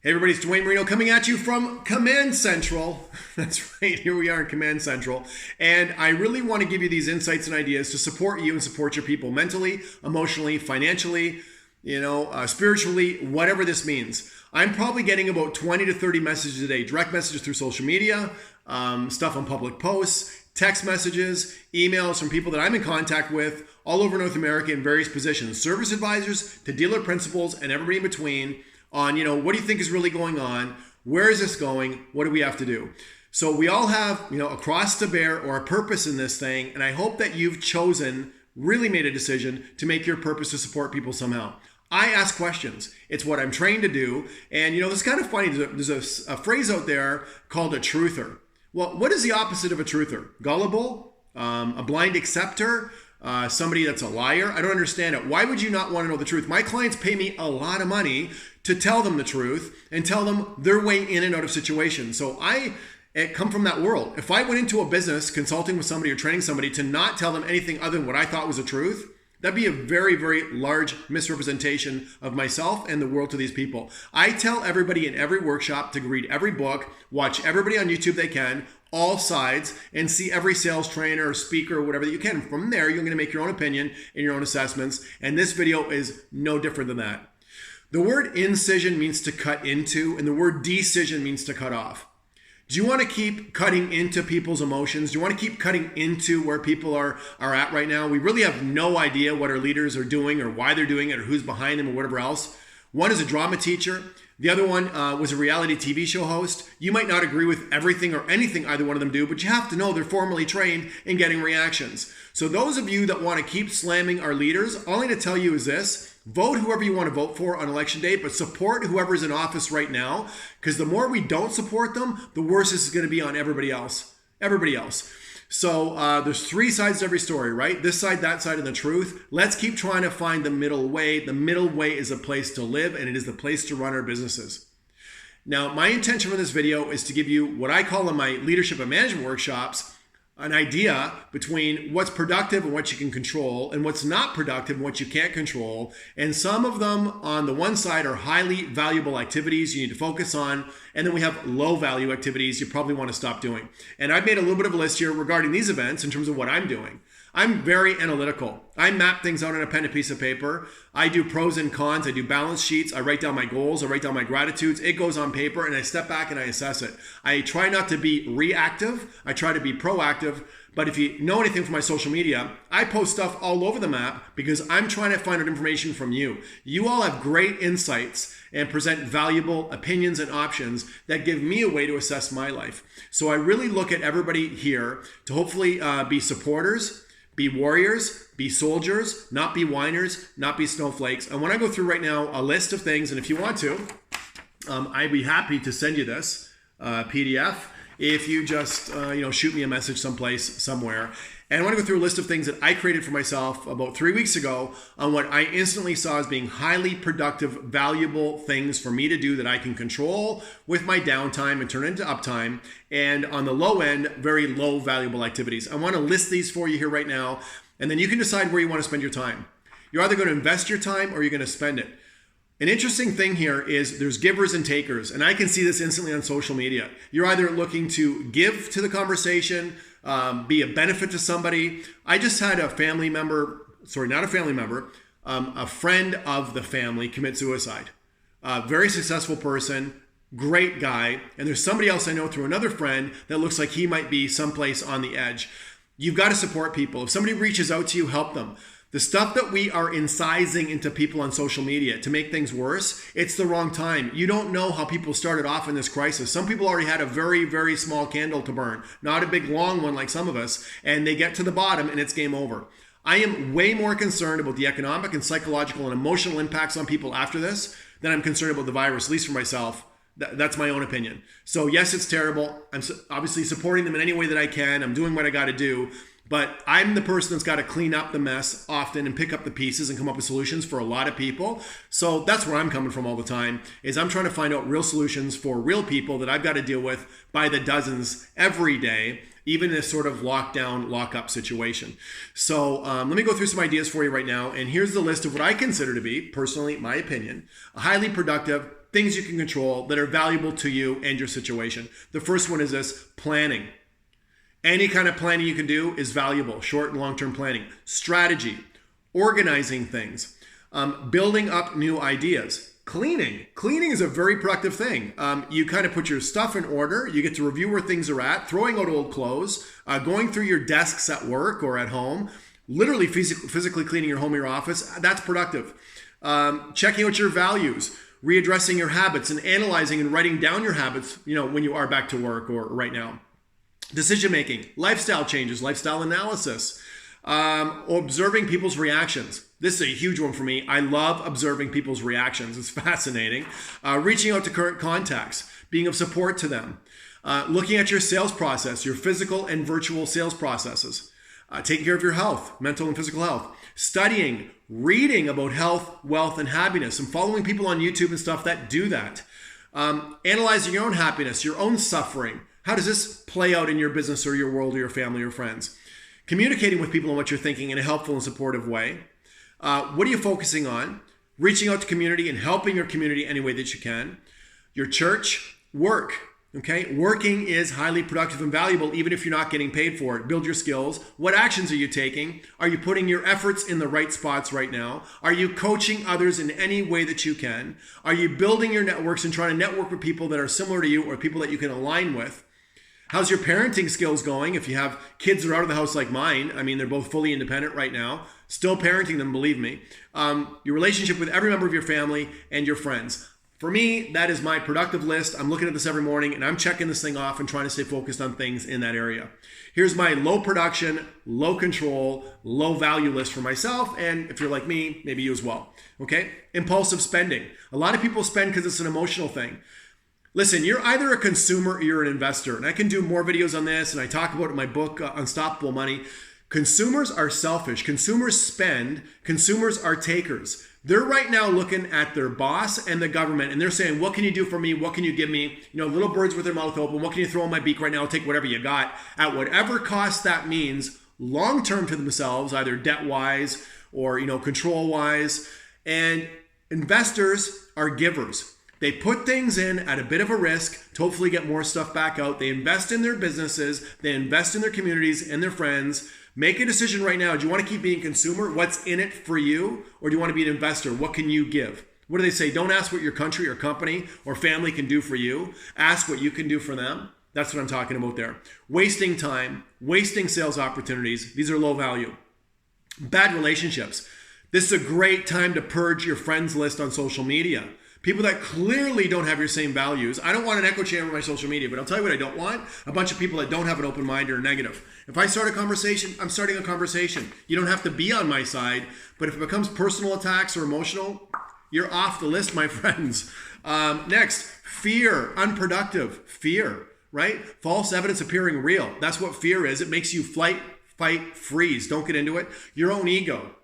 Hey everybody, it's Duane Marino coming at you from Command Central. That's right, here we are in Command Central. And I really want to give you these insights and ideas to support you and support your people mentally, emotionally, financially, spiritually, whatever this means. I'm probably getting about 20 to 30 messages a day, direct messages through social media, stuff on public posts, text messages, emails from people that I'm in contact with all over North America in various positions, service advisors to dealer principals and everybody in between, on, what do you think is really going on? Where is this going? What do we have to do? So we all have, a cross to bear or a purpose in this thing. And I hope that you've really made a decision to make your purpose to support people somehow. I ask questions. It's what I'm trained to do. And, it's kind of funny. There's a phrase out there called a truther. Well, what is the opposite of a truther? Gullible? A blind acceptor? Somebody that's a liar? I don't understand it. Why would you not want to know the truth? My clients pay me a lot of money to tell them the truth and tell them their way in and out of situations. So I come from that world. If I went into a business consulting with somebody or training somebody to not tell them anything other than what I thought was the truth, that'd be a very, very large misrepresentation of myself and the world to these people. I tell everybody in every workshop to read every book, watch everybody on YouTube they can, all sides, and see every sales trainer or speaker or whatever that you can. From there, you're going to make your own opinion and your own assessments. And this video is no different than that. The word incision means to cut into, and the word decision means to cut off. Do you want to keep cutting into people's emotions? Do you want to keep cutting into where people are at right now? We really have no idea what our leaders are doing or why they're doing it or who's behind them or whatever else. One is a drama teacher. The other one was a reality TV show host. You might not agree with everything or anything either one of them do, but you have to know they're formally trained in getting reactions. So those of you that want to keep slamming our leaders, all I need to tell you is this: vote whoever you want to vote for on election day, but support whoever's in office right now, because the more we don't support them, the worse this is going to be on everybody else. Everybody else. So there's three sides to every story, right? This side, that side, and the truth. Let's keep trying to find the middle way. The middle way is a place to live, and it is the place to run our businesses. Now, my intention for this video is to give you what I call in my leadership and management workshops an idea between what's productive and what you can control and what's not productive and what you can't control. And some of them on the one side are highly valuable activities you need to focus on. And then we have low value activities you probably want to stop doing. And I've made a little bit of a list here regarding these events in terms of what I'm doing. I'm very analytical. I map things out on a pen and piece of paper. I do pros and cons. I do balance sheets. I write down my goals. I write down my gratitudes. It goes on paper, and I step back and I assess it. I try not to be reactive. I try to be proactive. But if you know anything from my social media, I post stuff all over the map because I'm trying to find out information from you. You all have great insights and present valuable opinions and options that give me a way to assess my life. So I really look at everybody here to hopefully be supporters, be warriors, be soldiers, not be whiners, not be snowflakes. And when I go through right now a list of things, and if you want to, I'd be happy to send you this PDF if you just shoot me a message someplace, somewhere. And I want to go through a list of things that I created for myself about 3 weeks ago on what I instantly saw as being highly productive, valuable things for me to do that I can control with my downtime and turn into uptime. And on the low end, very low valuable activities. I want to list these for you here right now. And then you can decide where you want to spend your time. You're either going to invest your time or you're going to spend it. An interesting thing here is there's givers and takers, and I can see this instantly on social media. You're either looking to give to the conversation, be a benefit to somebody. I just had a family member, a friend of the family commit suicide. Very successful person, great guy, and there's somebody else I know through another friend that looks like he might be someplace on the edge. You've got to support people. If somebody reaches out to you, help them. The stuff that we are incising into people on social media to make things worse, it's the wrong time. You don't know how people started off in this crisis. Some people already had a very, very small candle to burn, not a big long one like some of us, and they get to the bottom and it's game over. I am way more concerned about the economic and psychological and emotional impacts on people after this than I'm concerned about the virus, at least for myself. That's my own opinion. So yes, it's terrible. I'm obviously supporting them in any way that I can. I'm doing what I got to do. But I'm the person that's got to clean up the mess often and pick up the pieces and come up with solutions for a lot of people. So that's where I'm coming from all the time, is I'm trying to find out real solutions for real people that I've got to deal with by the dozens every day, even in this sort of lockdown, lockup situation. So let me go through some ideas for you right now. And here's the list of what I consider to be, personally, my opinion, a highly productive things you can control that are valuable to you and your situation. The first one is this: planning. Any kind of planning you can do is valuable, short and long-term planning. Strategy, organizing things, building up new ideas. Cleaning is a very productive thing. You kind of put your stuff in order. You get to review where things are at, throwing out old clothes, going through your desks at work or at home, literally physically cleaning your home or your office. That's productive. Checking out your values, readdressing your habits, and analyzing and writing down your habits, when you are back to work or right now. Decision making, lifestyle changes, lifestyle analysis, observing people's reactions. This is a huge one for me. I love observing people's reactions. It's fascinating. Reaching out to current contacts, being of support to them. Looking at your sales process, your physical and virtual sales processes. Taking care of your health, mental and physical health. Studying, reading about health, wealth, and happiness, and following people on YouTube and stuff that do that. Analyzing your own happiness, your own suffering. How does this play out in your business or your world or your family or friends? Communicating with people on what you're thinking in a helpful and supportive way. What are you focusing on? Reaching out to community and helping your community any way that you can. Your church, work. Okay, working is highly productive and valuable even if you're not getting paid for it. Build your skills. What actions are you taking? Are you putting your efforts in the right spots right now? Are you coaching others in any way that you can? Are you building your networks and trying to network with people that are similar to you or people that you can align with? How's your parenting skills going? If you have kids that are out of the house like mine, they're both fully independent right now, still parenting them, believe me. Your relationship with every member of your family and your friends. For me, that is my productive list. I'm looking at this every morning and I'm checking this thing off and trying to stay focused on things in that area. Here's my low production, low control, low value list for myself. And if you're like me, maybe you as well. Okay? Impulsive spending. A lot of people spend because it's an emotional thing. Listen, you're either a consumer or you're an investor. And I can do more videos on this, and I talk about it in my book, Unstoppable Money. Consumers are selfish. Consumers spend. Consumers are takers. They're right now looking at their boss and the government, and they're saying, what can you do for me? What can you give me? Little birds with their mouth open. What can you throw in my beak right now? I'll take whatever you got. At whatever cost that means, long-term to themselves, either debt-wise or, control-wise. And investors are givers. They put things in at a bit of a risk to hopefully get more stuff back out. They invest in their businesses. They invest in their communities and their friends. Make a decision right now. Do you want to keep being a consumer? What's in it for you? Or do you want to be an investor? What can you give? What do they say? Don't ask what your country or company or family can do for you. Ask what you can do for them. That's what I'm talking about there. Wasting time, wasting sales opportunities. These are low value. Bad relationships. This is a great time to purge your friends list on social media. People that clearly don't have your same values. I don't want an echo chamber on my social media, but I'll tell you what I don't want. A bunch of people that don't have an open mind or are negative. If I start a conversation, I'm starting a conversation. You don't have to be on my side, but if it becomes personal attacks or emotional, you're off the list, my friends. Next, fear, unproductive, fear, right? False evidence appearing real. That's what fear is. It makes you flight, fight, freeze. Don't get into it. Your own ego.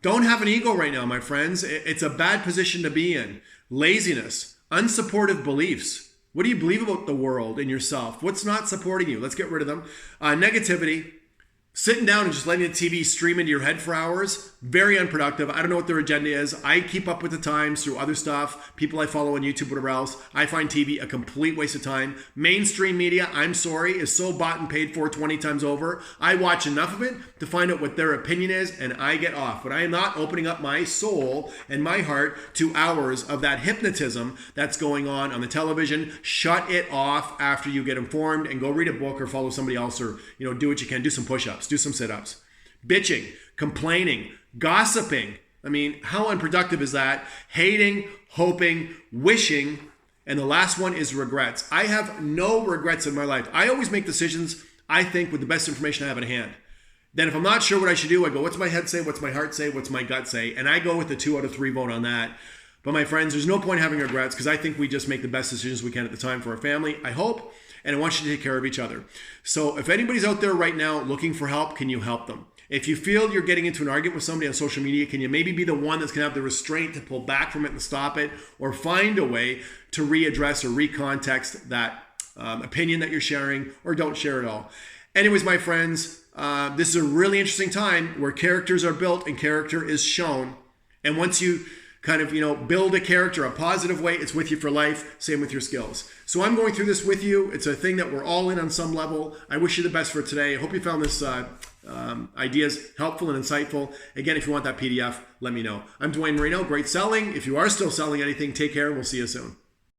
Don't have an ego right now, my friends. It's a bad position to be in. Laziness, unsupportive beliefs. What do you believe about the world and yourself? What's not supporting you? Let's get rid of them. Negativity, sitting down and just letting the TV stream into your head for hours. Very unproductive. I don't know what their agenda is. I keep up with the times through other stuff, people I follow on YouTube, whatever else. I find TV a complete waste of time. Mainstream media, I'm sorry, is so bought and paid for 20 times over. I watch enough of it to find out what their opinion is and I get off. But I am not opening up my soul and my heart to hours of that hypnotism that's going on the television. Shut it off after you get informed and go read a book or follow somebody else or do what you can. Do some push-ups, do some sit-ups. Bitching, complaining, gossiping. How unproductive is that? Hating, hoping, wishing, and the last one is regrets. I have no regrets in my life. I always make decisions, I think, with the best information I have in hand. Then if I'm not sure what I should do, I go, what's my head say? What's my heart say? What's my gut say? And I go with the 2 out of 3 vote on that. But my friends, there's no point having regrets because I think we just make the best decisions we can at the time for our family, I hope, and I want you to take care of each other. So if anybody's out there right now looking for help, can you help them? If you feel you're getting into an argument with somebody on social media, can you maybe be the one that's going to have the restraint to pull back from it and stop it, or find a way to readdress or recontext that opinion that you're sharing, or don't share it all? Anyways, my friends, this is a really interesting time where characters are built and character is shown. And once you kind of, build a character a positive way, it's with you for life. Same with your skills. So I'm going through this with you. It's a thing that we're all in on some level. I wish you the best for today. I hope you found this ideas helpful and insightful. Again, if you want that PDF, let me know. I'm Duane Marino. Great selling. If you are still selling anything, take care. We'll see you soon.